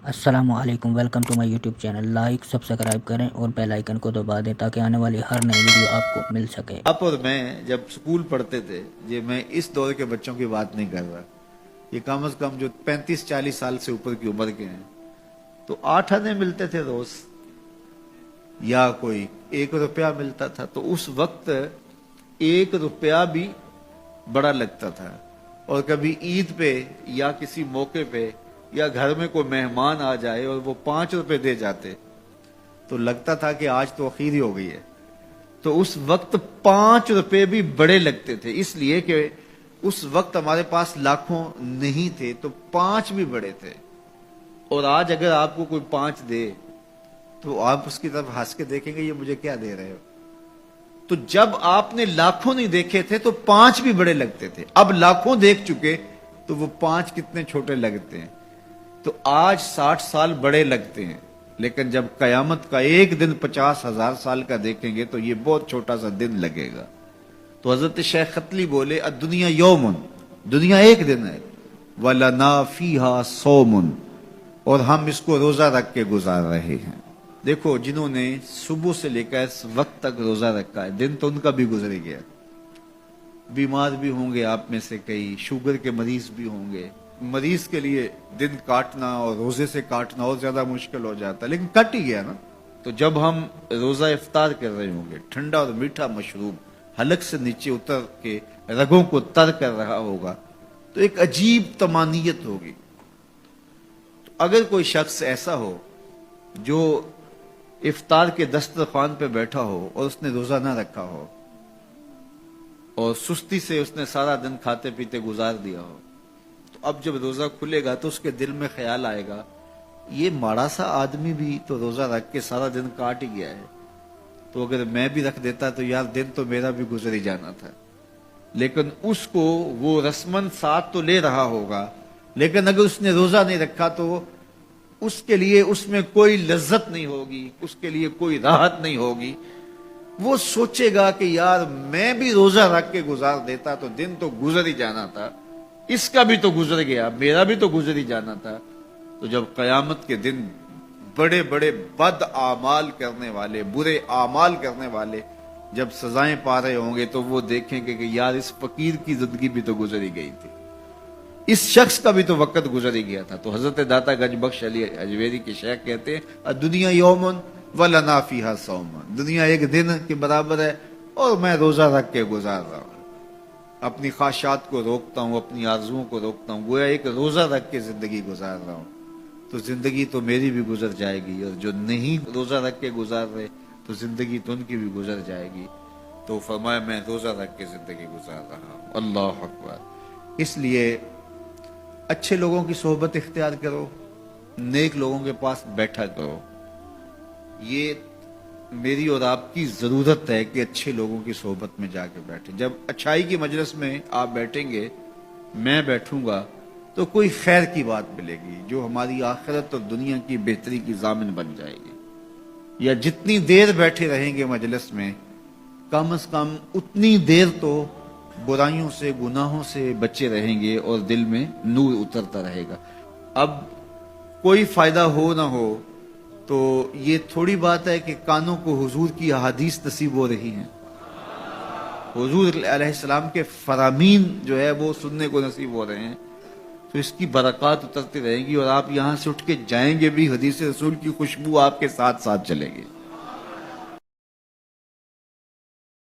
السلام علیکم، welcome to my YouTube channel. Like subscribe کریں اور بیل آئیکن کو دبا دیں تاکہ آنے والی ہر نئی ویڈیو آپ کو مل سکے۔ آپ اور میں جب سکول پڑھتے تھے، یہ میں اس دور کے بچوں کی بات نہیں کر رہا، یہ کم از کم جو 35-40 سال سے اوپر کی عمر کے ہیں، تو 8 آنے ملتے تھے روز، یا کوئی 1 روپیہ ملتا تھا، تو اس وقت 1 روپیہ بھی بڑا لگتا تھا۔ اور کبھی عید پہ یا کسی موقع پہ یا گھر میں کوئی مہمان آ جائے اور وہ 5 روپے دے جاتے تو لگتا تھا کہ آج تو اخیر ہی ہو گئی ہے۔ تو اس وقت 5 روپے بھی بڑے لگتے تھے، اس لیے کہ اس وقت ہمارے پاس لاکھوں نہیں تھے، تو 5 بھی بڑے تھے۔ اور آج اگر آپ کو کوئی 5 دے تو آپ اس کی طرف ہنس کے دیکھیں گے، یہ مجھے کیا دے رہے ہو؟ تو جب آپ نے لاکھوں نہیں دیکھے تھے تو 5 بھی بڑے لگتے تھے، اب لاکھوں دیکھ چکے تو وہ 5 کتنے چھوٹے لگتے ہیں۔ تو آج 60 سال بڑے لگتے ہیں، لیکن جب قیامت کا ایک دن 50,000 سال کا دیکھیں گے تو یہ بہت چھوٹا سا دن لگے گا۔ تو حضرت شیخ ختلی بولے، الدنیا یومن، دنیا ایک دن ہے، وَلَنَا فِيهَا صَوْمٌ، اور ہم اس کو روزہ رکھ کے گزار رہے ہیں۔ دیکھو، جنہوں نے صبح سے لے کر اس وقت تک روزہ رکھا ہے، دن تو ان کا بھی گزر گیا۔ بیمار بھی ہوں گے آپ میں سے کئی، شوگر کے مریض بھی ہوں گے، مریض کے لیے دن کاٹنا اور روزے سے کاٹنا اور زیادہ مشکل ہو جاتا ہے، لیکن کٹ ہی گیا نا۔ تو جب ہم روزہ افطار کر رہے ہوں گے، ٹھنڈا اور میٹھا مشروب حلق سے نیچے اتر کے رگوں کو تر کر رہا ہوگا، تو ایک عجیب طمانینت ہوگی۔ تو اگر کوئی شخص ایسا ہو جو افطار کے دسترخوان پہ بیٹھا ہو اور اس نے روزہ نہ رکھا ہو اور سستی سے اس نے سارا دن کھاتے پیتے گزار دیا ہو، تو اب جب روزہ کھلے گا تو اس کے دل میں خیال آئے گا، یہ ماڑا سا آدمی بھی تو روزہ رکھ کے سارا دن کاٹ ہی گیا ہے، تو اگر میں بھی رکھ دیتا تو یار دن تو میرا بھی گزر ہی جانا تھا۔ لیکن اس کو وہ رسمن ساتھ تو لے رہا ہوگا، لیکن اگر اس نے روزہ نہیں رکھا تو اس کے لیے اس میں کوئی لذت نہیں ہوگی، اس کے لیے کوئی راحت نہیں ہوگی۔ وہ سوچے گا کہ یار میں بھی روزہ رکھ کے گزار دیتا تو دن تو گزر ہی جانا تھا، اس کا بھی تو گزر گیا، میرا بھی تو گزر ہی جانا تھا۔ تو جب قیامت کے دن بڑے بڑے بد اعمال کرنے والے، برے اعمال کرنے والے جب سزائیں پا رہے ہوں گے تو وہ دیکھیں گے کہ یار اس فقیر کی زندگی بھی تو گزر ہی گئی تھی، اس شخص کا بھی تو وقت گزر ہی گیا تھا۔ تو حضرت داتا گنج بخش علی اجویری کے شیخ کہتے ہیں، دنیا یومن وَلَنَا فِيهَا صَوْمٌ، دنیا ایک دن کے برابر ہے اور میں روزہ رکھ کے گزار رہا ہوں، اپنی خواہشات کو روکتا ہوں، اپنی آرزوؤں کو روکتا ہوں، گویا ایک روزہ رکھ کے زندگی گزار رہا ہوں۔ تو زندگی تو میری بھی گزر جائے گی، اور جو نہیں روزہ رکھ کے گزار رہے تو زندگی تو ان کی بھی گزر جائے گی۔ تو فرمایا میں روزہ رکھ کے زندگی گزار رہا ہوں۔ اللہ اکبر۔ اس لیے اچھے لوگوں کی صحبت اختیار کرو، نیک لوگوں کے پاس بیٹھا کرو۔ یہ میری اور آپ کی ضرورت ہے کہ اچھے لوگوں کی صحبت میں جا کے بیٹھیں۔ جب اچھائی کی مجلس میں آپ بیٹھیں گے، میں بیٹھوں گا، تو کوئی خیر کی بات ملے گی جو ہماری آخرت اور دنیا کی بہتری کی ضامن بن جائے گی۔ یا جتنی دیر بیٹھے رہیں گے مجلس میں، کم از کم اتنی دیر تو برائیوں سے، گناہوں سے بچے رہیں گے اور دل میں نور اترتا رہے گا۔ اب کوئی فائدہ ہو نہ ہو تو یہ تھوڑی بات ہے کہ کانوں کو حضور کی احادیث نصیب ہو رہی ہیں، حضور علیہ السلام کے فرامین جو ہے وہ سننے کو نصیب ہو رہے ہیں، تو اس کی برکات اترتی رہیں گی، اور آپ یہاں سے اٹھ کے جائیں گے بھی، حدیث رسول کی خوشبو آپ کے ساتھ ساتھ چلے گی۔